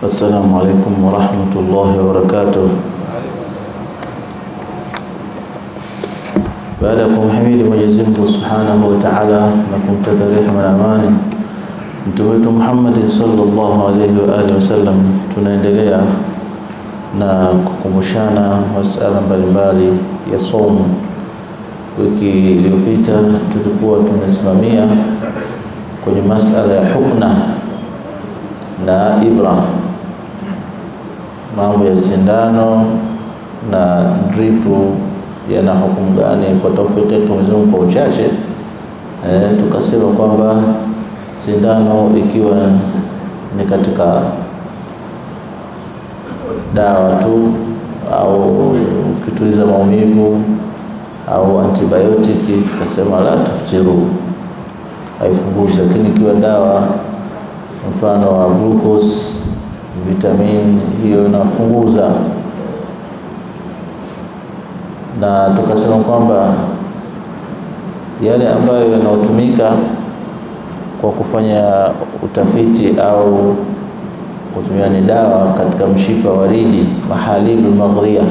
Assalamu alaikum warahmatullahi wabarakatuh. Baada ya kumhimidi Mwenyezi Mungu Subhanahu wa Ta'ala na kumtakia rehema na amani Mtume wetu Muhammad sallallahu alaihi wa alihi wasallam, tunaendelea na kukumbushana masuala mbalimbali ya somo. Wiki iliyopita tulikuwa tumesimamia kwenye masuala ya hukna na ibra, mambo ya sindano na dripu yana hukumu gani kwa tawfiki ya Mwenyezi Mungu kwa uchache. Tukasema kwamba sindano ikiwa ni katika dawa tu au kituliza maumivu au antibiotiki, tukasema la tuftiru, haifunguzi. Lakini ikiwa dawa mfano wa glucose, vitamin, hiyo inafunguza. Na tukasema kwamba yale ambayo yanayotumika kwa kufanya utafiti au kutumia ni dawa katika mshipa waridi, mahalibul maghdhiya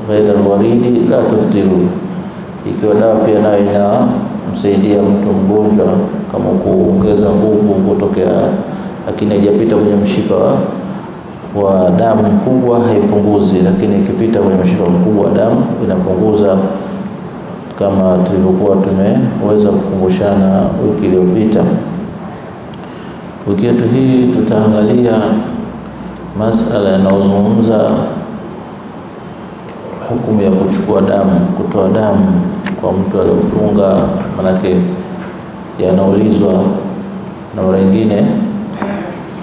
ghaira alwaridi la tuftiru. Ikiwa dawa pia nayo inamsaidia mtu mgonjwa kama kuongeza nguvu kutokea, lakini haijapita kwenye mshipa wa damu mkubwa, haifunguzi. Lakini ikipita kwenye mshipa mkubwa wa damu inapunguza, kama tulivyokuwa tumeweza kukumbushana wiki iliyopita. Wiki yetu hii tutaangalia masala yanayozungumza hukumu ya kuchukua damu, kutoa damu kwa mtu aliyofunga. Manake yanaulizwa na mara nyingine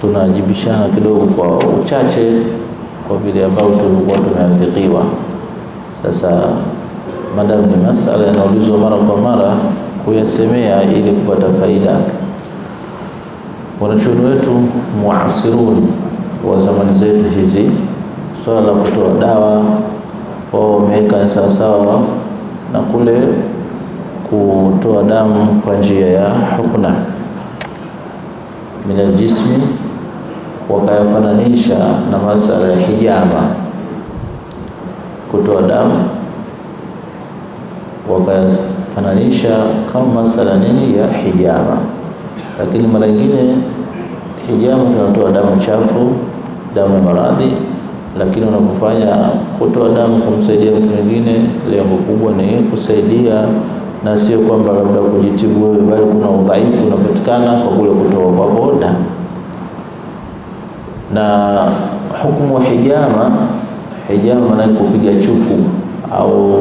tunajibishana kidogo kwa uchache, kwa vile ambao tulikuwa tumeafikiwa. Sasa madam ni masala yanaulizwa mara kwa mara, kuyasemea ili kupata faida. Wanachuoni wetu muasirun wa zamani zetu hizi, swala la kutoa dawa wao wameweka sawasawa na kule kutoa damu kwa njia ya hukna min aljismi, wakayafananisha na masala ya hijama. Kutoa damu wakayafananisha kama masala nini ya hijama. Lakini mara nyingine hijama tunatoa damu chafu, damu ya maradhi. Lakini unapofanya kutoa damu kumsaidia mtu mwingine, lengo kubwa ni kusaidia na sio kwamba labda kujitibu wewe, bali kuna udhaifu unapatikana kwa kule kutoa kwa damu. Na hukumu wa hijama maana kupiga chuku au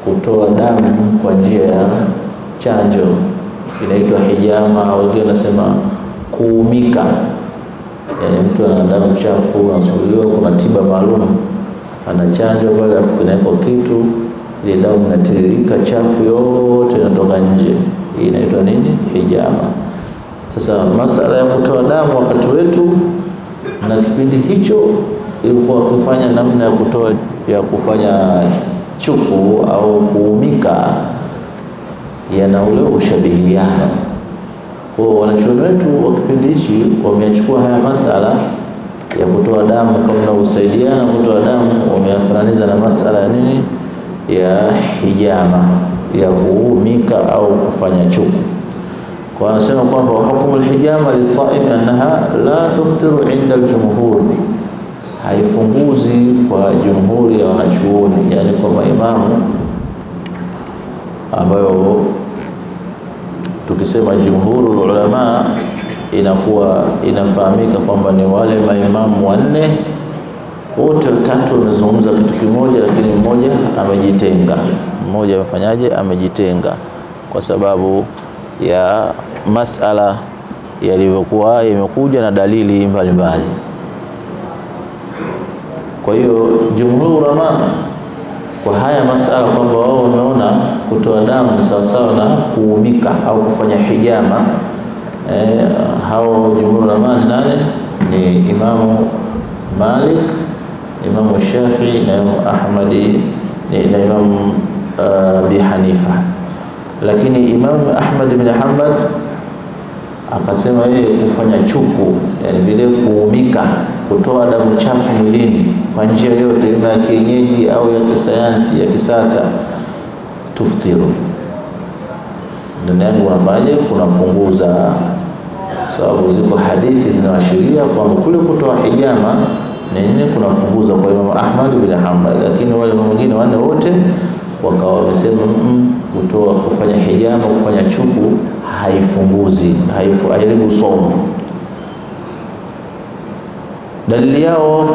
kutoa damu kwa njia ya chanjo inaitwa hijama, au wengine wanasema kuumika. Yani mtu ana damu chafu, anasululiwa, kuna tiba maalum, anachanjwa pale, afu kinawekwa kitu, ile damu inatiririka chafu yote inatoka nje. Hii inaitwa nini? Hijama. Sasa masala ya kutoa damu wakati wetu na kipindi hicho ilikuwa kufanya namna ya kutoa, ya kufanya chuku au kuumika, yana ule ushabihiana. Kwa wanachuoni wetu wa kipindi hichi wamechukua haya masala ya kutoa damu kama usaidiana kutoa damu, wameyafananiza na masala ya nini, ya hijama, ya kuumika au kufanya chuku. Kwa anasema kwamba hukumu alhijama lisaim annaha la tuftiru inda aljumhur, haifunguzi kwa jumhuri ya wanachuoni, yani kwa maimamu, ambayo tukisema jumhurul ulama inakuwa inafahamika kwamba ni wale maimamu wanne, wote watatu wamezungumza kitu kimoja, lakini mmoja amejitenga. Mmoja amefanyaje? Amejitenga kwa sababu ya masala yalivyokuwa yamekuja na dalili mbalimbali. Kwa hiyo jumhurul ulama kwa haya masala kwamba wao wameona kutoa damu ni sawa sawa na kuumika au kufanya hijama. Hao jumhur ulama ni nani? Ni Imamu Malik, Imamu Shafi'i na Imamu Ahmadi na Imamu Abi Hanifa. Lakini Imamu Ahmad bin Hanbal akasema yeye kufanya chuku yani vile kuumika, kutoa damu chafu mwilini kwa njia yote, ima ya kienyeji au ya kisayansi ya kisasa, tuftiru, ndani yake unafanyaje? Kunafunguza. Sababu ziko hadithi zinaashiria kwamba kule kutoa hijama nini kunafunguza kwa Imam Ahmad bin Hanbal, lakini wale wengine wanne wote wakawa wamesema kutoa, kufanya hijama, kufanya chuku haifunguzi, haiharibu somo. Dalili yao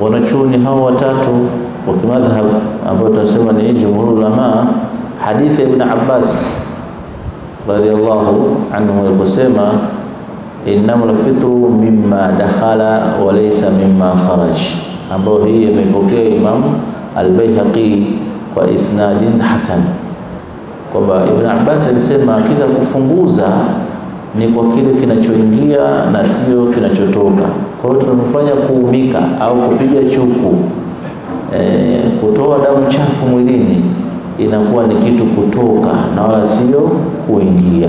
wanachuoni hao watatu wa kimadhhab ambao tunasema ni jumhurul ulama, hadithi ya Ibn Abbas radiyallahu anhu aliposema innamal fitru mimma dakhala wa laysa mimma kharaj, ambao hii imepokea Imam al-Baihaqi kwa isnadin hasan, kwamba Ibn Abbas alisema hakika kufunguza ni kwa kile kinachoingia na sio kinachotoka. Kwa hiyo tunafanya kuumika au kupiga chuku, kutoa damu chafu mwilini, inakuwa ni kitu kutoka na wala sio kuingia,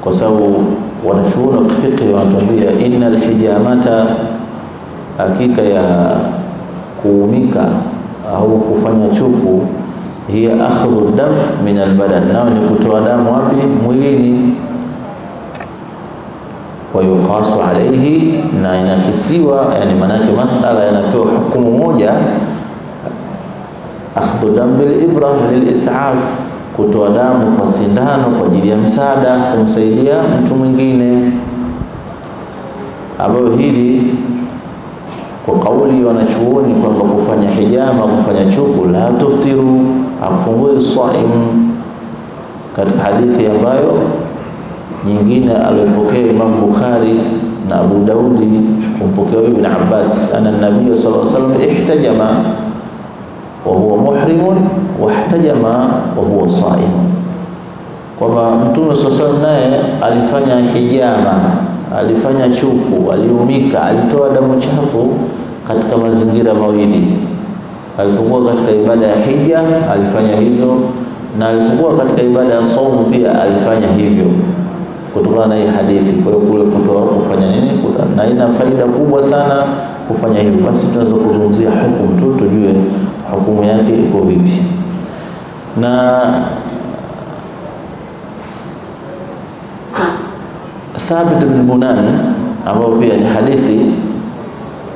kwa sababu wanachuoni fiqh wanatuambia innal hijamata, hakika ya kuumika au kufanya chuku, hiya akhdhu dam min albadan, nao ni kutoa damu wapi? Mwilini. Wa yuqasu alayhi, na inakisiwa, yani manake masala yanapewa hukumu moja, akhdhu dam bil ibra lil is'af, kutoa damu kwa sindano kwa ajili ya msaada, kumsaidia mtu mwingine, ambayo hili kwa kauli wanachuoni kwamba kufanya hijama, kufanya chuku, la tuftiru, akufungui saim, katika hadithi ambayo nyingine aliyopokea Imam Bukhari na Abu Daudi kumpokea Ibn Abbas, ana nabii sallallahu alaihi wasallam ihtajama wa huwa muhrimun wa ihtajama wa huwa saim, kwamba Mtume sallallahu alaihi wasallam naye alifanya hijama, alifanya chuku, aliumika, alitoa damu chafu katika mazingira mawili. Alipokuwa katika ibada ya hija alifanya hivyo, na alipokuwa katika ibada ya saumu pia alifanya hivyo, kutokana na hii hadithi. Kwa hiyo kule kutoa, kufanya nini, na ina faida kubwa sana kufanya hivyo. Basi tunaweza kuzungumzia hukumu tu, tujue hukumu yake iko vipi. Na Thabit bin Bunan, ambao pia ni hadithi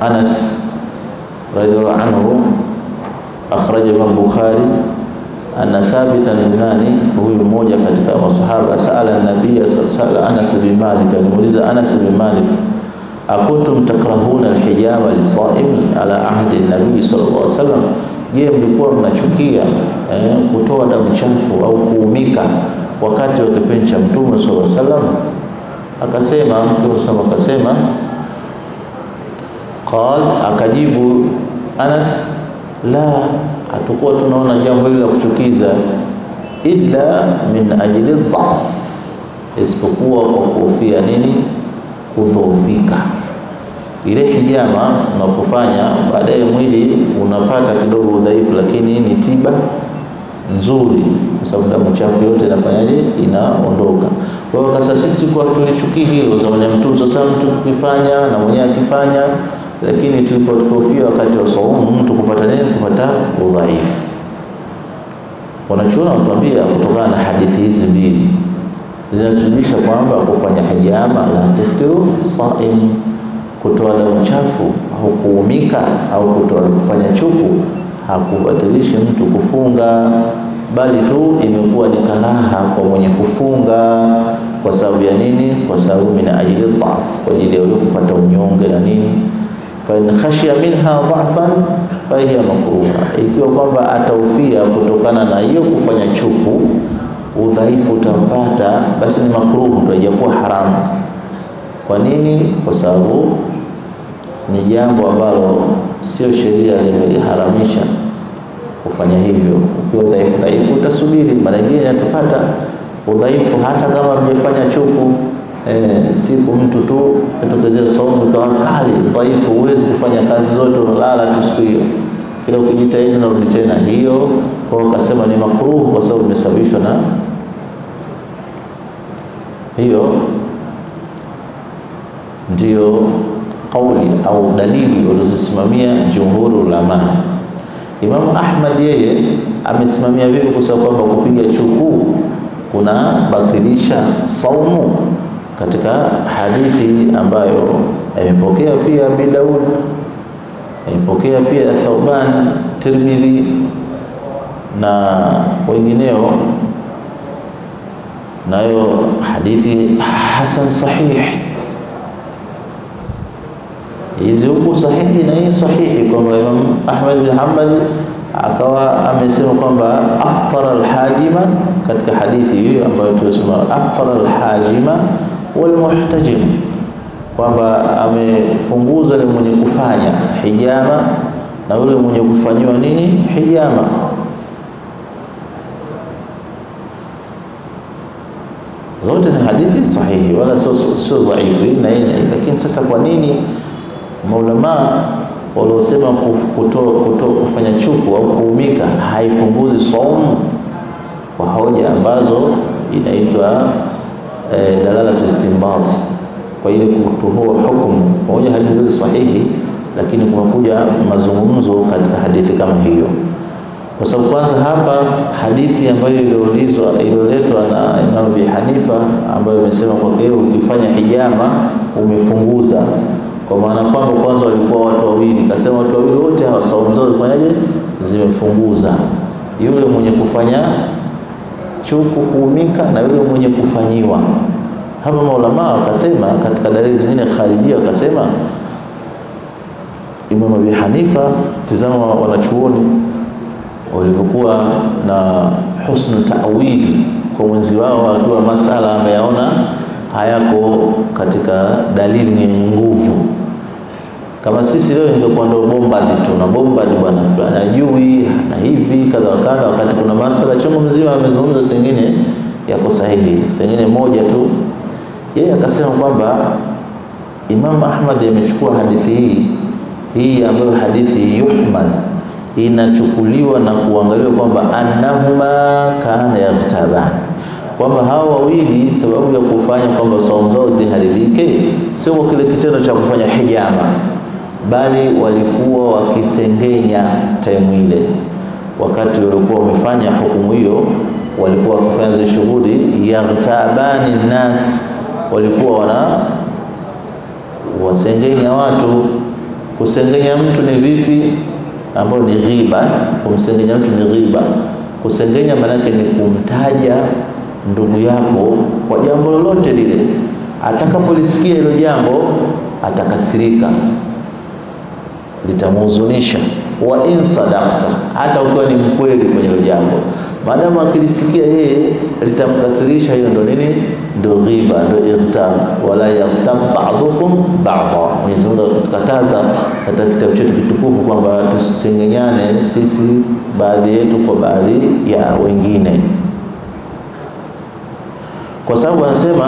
Anas radhiyallahu anhu, akhraja Imam Bukhari, anna Thabit bin Bunan, huyu mmoja katika masahaba, sala an-nabiy sallallahu Anas bin Malik, alimuuliza Anas bin Malik, akuntum takrahuna al-hijama lis-saimi ala ahdi an-nabiy sallallahu alaihi wasallam, je, mlikuwa mnachukia kutoa damu chafu au kuumika wakati wa kipindi cha Mtume sallallahu alaihi wasallam? Akasema akajibu Anas, la, hatakuwa tunaona jambo hili la kuchukiza, illa min ajli dhaf, isipokuwa kwa kuhofia nini? Kudhoofika. Ile hijama unapofanya baadaye mwili unapata kidogo udhaifu, lakini ni tiba nzuri, kwa sababu damu chafu yote inafanyaje? Inaondoka. Kwa hiyo sasa sisi kwa tulichukia hilo za Mtume sasa, mtu kufanya na mwenyewe akifanya, lakini tulipokofia wakati wa saumu mtu kupata nini? Kupata udhaifu. Wanachuona kutuambia kutokana na hadithi hizi mbili zinatujulisha kwamba kufanya hijama la tuftiru saim, kutoa damu chafu au kuumika au kufanya chuku hakubatilishi mtu kufunga, bali tu imekuwa ni karaha kwa mwenye kufunga. Kwa sababu ya nini? Kwa sababu mina ajili dhaf, kwa ajili ya kupata unyonge na nini. Fa in khashiya minha dhafan fa hiya makruha, ikiwa kwamba ataufia kutokana na hiyo kufanya chuku, udhaifu utampata, basi ni makruhu, haijakuwa haramu. Kwa nini? Kwa sababu ni jambo ambalo sio sheria limeliharamisha kufanya hivyo. Ukiwa dhaifu utasubiri, mara nyingine atapata udhaifu hata kama mjefanya chuku. Siku mtu tu atokezea saumu kwa kali dhaifu, huwezi kufanya kazi zote, unalala tu siku hiyo, kila ukijitahidi na urudi tena hiyo. Kwa akasema ni makruh kwa sababu imesababishwa Hiyo ndio kauli au dalili walizosimamia jumhuri ulama. Imam Ahmad yeye amesimamia vipi kusema kwamba kupiga chuku kuna batilisha saumu, katika hadithi ambayo imepokea pia Abi Daud, imepokea pia Thauban, Tirmidhi na wengineo, nayo hadithi hasan sahih. Hizi huko sahihi na hii sahihi, kwamba Imam Ahmad bin Hanbal akawa amesema kwamba aftara alhajima, katika hadithi hiyo ambayo tunasema aftara alhajima wal muhtajim, kwamba amefunguza yule mwenye kufanya hijama na yule mwenye kufanyiwa nini hijama. Zote ni hadithi sahihi wala sio dhaifu na lakini sasa kwa nini maulama waliosema kufanya chuku au kuumika haifunguzi saumu, kwa hoja ambazo inaitwa dalalatu istinbat, kwa ile kutoa hukumu hoja hadithi sahihi, lakini kumekuja mazungumzo katika hadithi kama hiyo. Kwa sababu kwanza hapa hadithi ambayo iliyoletwa na Imam Abi Hanifa ambayo imesema kwa hiyo ukifanya hijama umefunguza, kwa maana kwamba kwanza walikuwa watu wawili, kasema watu wawili wote hawa saumu zao zifanyaje, zimefunguza, yule mwenye kufanya chuku kuumika na yule mwenye kufanyiwa. Hapa maulama wakasema katika dalili zingine kharijia, wakasema Imam Abi Hanifa, tazama wanachuoni walivyokuwa na husnu ta'wili kwa mwenzi wao, akiwa masala ameyaona hayako katika dalili yenye nguvu. Kama sisi leo ingekuwa ndio bomba tu na bomba ni bwana fulani ajui na hivi kadha kadha, wakati kuna masala chungu mzima amezungumza, sengine yako sahihi, sengine moja tu. Yeye akasema kwamba Imam Ahmad amechukua hadithi hii ambayo hadithi yuhmal, inachukuliwa na kuangaliwa kwamba annahuma kana yaghtaban, kwamba hawa wawili sababu ya kufanya kwamba saumu zao ziharibike sio kile kitendo cha kufanya hijama, bali walikuwa wakisengenya time ile, wakati walikuwa wamefanya hukumu hiyo, walikuwa wakifanya zile shughuli yaghtabani nas, walikuwa wasengenya watu. Kusengenya mtu ni vipi? Ambayo ni ghiba. Kumsengenya mtu ni ghiba. Kusengenya maana yake ni kumtaja ndugu yako kwa jambo lolote lile, atakapolisikia hilo jambo atakasirika, litamhuzunisha. Wa in sadaqta, hata ukiwa ni mkweli kwenye hilo jambo, maadamu akilisikia yeye litamkasirisha, hiyo ndo nini? Ndo ghiba, ndo irtab. Wala yaghtab ba'dukum ba'dha. Mwenyezi Mungu tukataza katika kitabu chetu kitukufu kwamba tusengenyane sisi baadhi yetu kwa baadhi ya wengine. Kwa sababu wanasema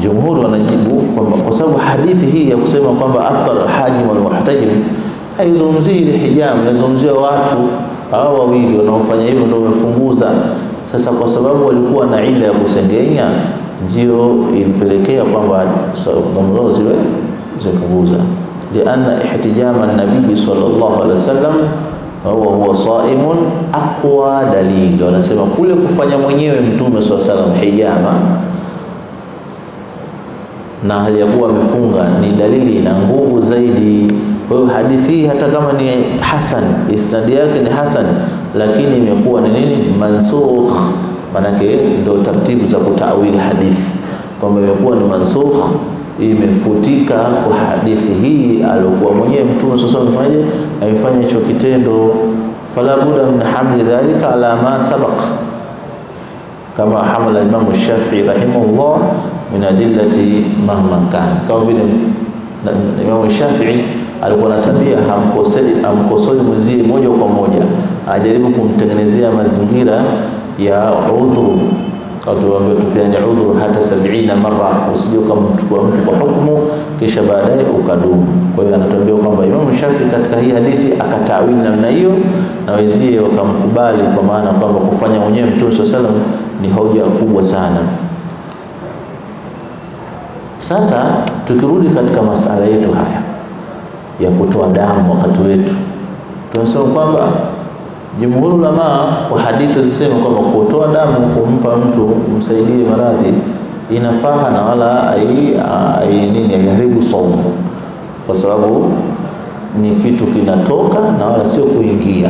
jumhuri wanajibu kwamba kwa sababu hadithi hii ya kusema kwamba aftar al-hajim wal muhtajim haizungumzii ile hijama, inazungumzia watu hao wawili wanaofanya hivyo ndio wamefunguza. Sasa kwa sababu walikuwa na ile ya kusengenya, ndio ilipelekea kwamba saumu zao zimefunguza. Lianna ihtijama an-nabii sallallahu alaihi wasallam huwa saimun aqwa dalil. Wanasema kule kufanya mwenyewe mtume sallallahu alaihi wasallam hijama na hali ya kuwa amefunga ni dalili ina nguvu zaidi. Kwa hiyo hadithi hata kama ni hasan, isnadi yake ni hasan, lakini imekuwa ni nini? Mansukh. Manake ndio taratibu za kutawili hadithi, kwamba imekuwa ni mansukh, imefutika kwa hadithi hii aliyokuwa mwenyewe mtume sasa amefanya hicho kitendo. Fala budda min hamli dhalika ala ma sabaq, kama hamala Imam Shafi'i rahimahullah min adillati mahma kan. Kama vile Imam Shafi'i alikuwa na tabia hamkosoi mwenzie moja kwa moja, ajaribu kumtengenezea mazingira ya udhuru, au tuambie tupiane udhuru hata 70 mara, usije kumchukua mtu kwa hukumu kisha baadaye ukadumu. Kwa hiyo anatuambia kwamba Imam Shafi'i katika hii hadithi akatawili namna hiyo na wenzie wakamkubali, kwa maana kwamba kufanya mwenyewe Mtume sallallahu alaihi wasallam ni hoja kubwa sana. Sasa tukirudi katika masala yetu haya ya kutoa damu wakati wetu, tunasema kwamba jumhur ulama kwa hadithi zisema kwamba kutoa damu kumpa mtu msaidie maradhi inafaa na wala haiharibu saumu, kwa sababu ni kitu kinatoka na wala sio kuingia.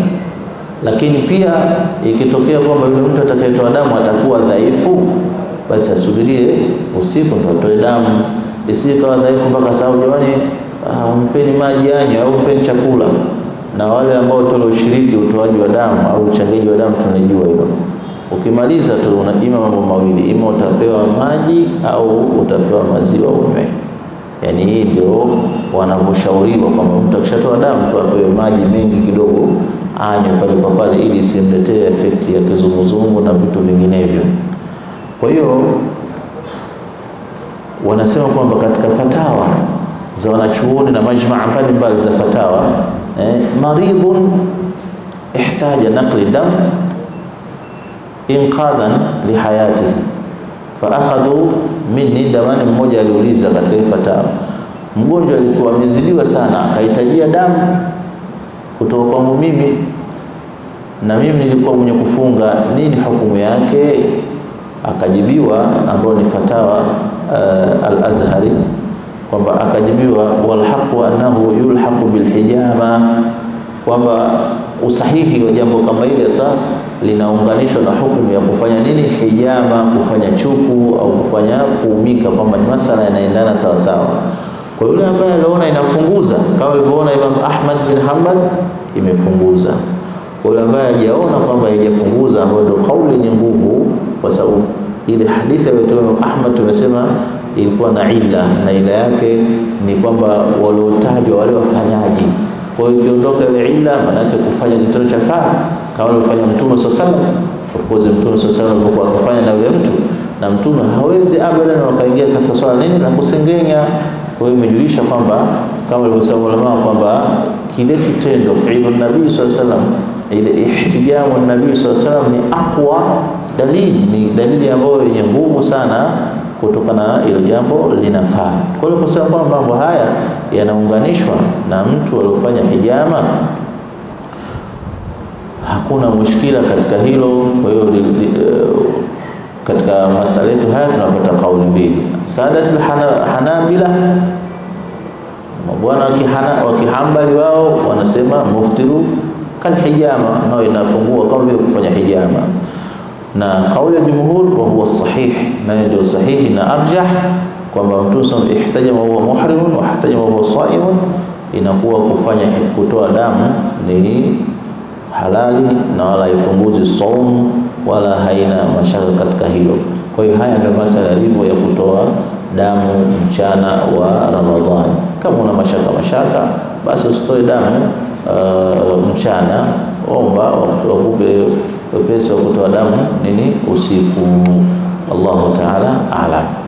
Lakini pia ikitokea kwamba yule mtu atakayetoa damu atakuwa dhaifu, basi asubirie usiku ndio atoe damu, isikawa dhaifu mpaka sababu jamani mpeni maji anywe au mpeni chakula. Na wale ambao tulioshiriki utoaji wa damu au uchangiaji wa damu tunajua hilo. Ukimaliza tu ima mambo mawili, ima utapewa maji au utapewa maziwa unywe. Yani hii ndio wanavyoshauriwa kwamba mtu akishatoa damu tu apewe maji mengi kidogo anywe pale kwa pale, ili isimletee effect ya kizunguzungu na vitu vinginevyo. Kwa hiyo wanasema kwamba katika fatawa za wanachuoni na majmaa mbalimbali za fatawa, maridun ihtaja naqli dam inqadhan lihayatihi faakhadhu minni damani. Mmoja aliuliza katika fatawa, mgonjwa alikuwa amezidiwa sana akahitajia damu kutoka kwangu mimi, na mimi nilikuwa mwenye kufunga, nini hukumu yake? Akajibiwa, ambao ni fatawa al-Azhari, kwamba akajibiwa walhaqu annahu yulhaqu bilhijama, kwamba usahihi wa jambo kama ile sasa linaunganishwa na hukumu ya kufanya nini, hijama, kufanya chuku au kufanya kuumika, kwamba ni masala yanaendana sawa sawa. Kwa yule ambaye aliona inafunguza, kama alivyoona Imam Ahmad bin Hanbal imefunguza, kwa yule ambaye hajaona kwamba haijafunguza, ambayo ndio kauli yenye nguvu, kwa sababu ile hadithi ya Imam Ahmad tumesema ilikuwa na ila, na ila yake ni kwamba waliotajwa wale wafanyaji. Kwa hiyo ikiondoka ile ila, maana yake kufanya kitendo cha faa kama alivyofanya Mtume sallallahu alaihi wasallam. Of course Mtume sallallahu alaihi wasallam alikuwa akifanya na yule mtu, na Mtume hawezi abadan wakaingia katika swala nini la kusengenya. Kwa hiyo imejulisha kwamba kama alivyosema ulama kwamba kile kitendo fi'lu nabii sallallahu alaihi wasallam, ile ihtijamu nabii sallallahu alaihi wasallam ni aqwa dalili, ni dalili ambayo yenye nguvu sana kutokana na ile jambo linafaa. Kwa hiyo kusema kwamba mambo haya yanaunganishwa na mtu aliyofanya hijama, hakuna mushkila katika hilo. Kwa hiyo katika masala yetu haya tunapata kauli mbili. Saadatul Hanabila, mabwana wa Kihambali, wao wanasema muftiru kal hijama, nao inafungua kama vile kufanya hijama. Na kauli ya jumhur wa huwa sahih, na ndio sahihi na arjah, kwamba mtu ihtajama huwa muhrim wa ihtajama huwa saim, inakuwa kufanya kutoa damu ni halali na wala haifunguzi saum wala haina mashaka katika hilo. Kwa hiyo haya ndio masala yalivyo ya kutoa damu mchana wa Ramadhani. Kama una mashaka basi usitoe damu mchana, omba wakupe wepesi wa kutoa damu nini usiku. Allahu Ta'ala a'lam.